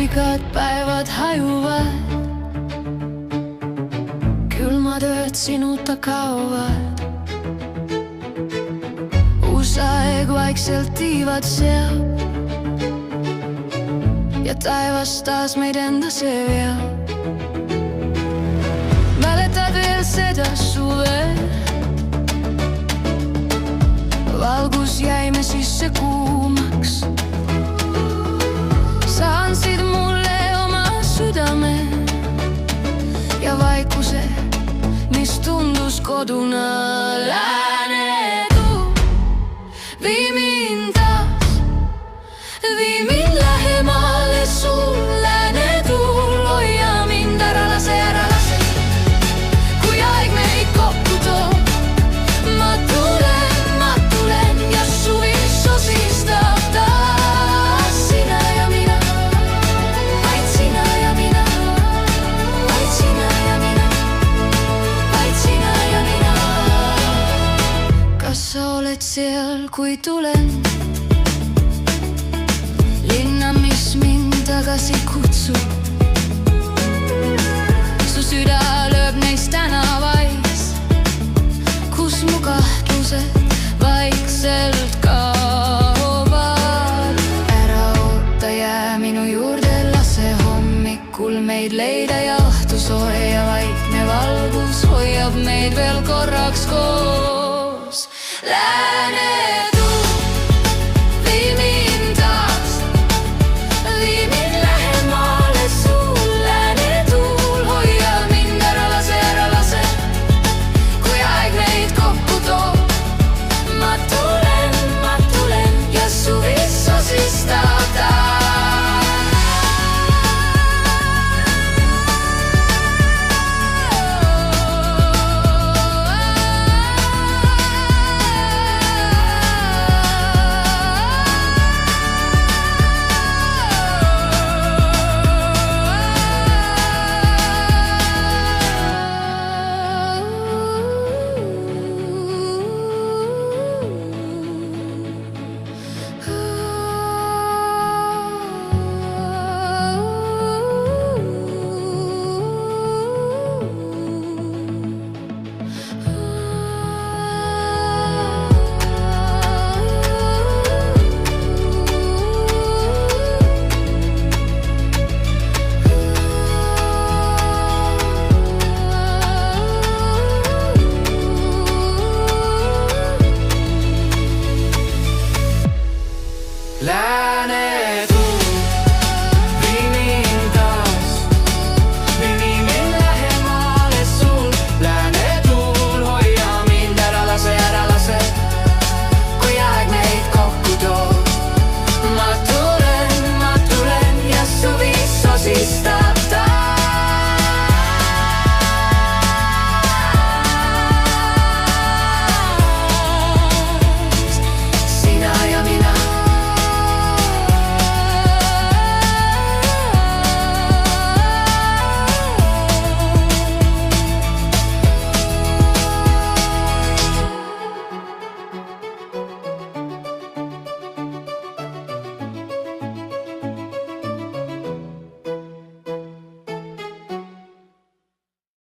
pikad päevad hajuvad, külmad ööd sinuta kaovad. Uus aeg vaikselt tiivad seab ja taevas taas meid endasse veab. Mäletad veel seda suve, valgus jäime sisse kuumaks. Sa andsid mulle oma südame ja vaikuse, mis tundus koduna. Läänetuul, vii mind taas, vii mind lähemale sul. Läänetuul, hoia mind, ära lase, kui aeg meid kokku toob. Ma tulen ja suvi sosistab taas. Sina ja mina, vaid sina ja mina, vaid sina ja mina, vaid sina ja mina. Kas sa oled seal, kui tulen? Linna, mis mind tagasi kutsub. Su süda lööb neis tänavais, kus mu kahtlused vaikselt kaovad. Ära oota, jää minu juurde, lase hommikul meid leida ja õhtu soe ja vaikne valgus hoiab meid veel korraks koos. Lääne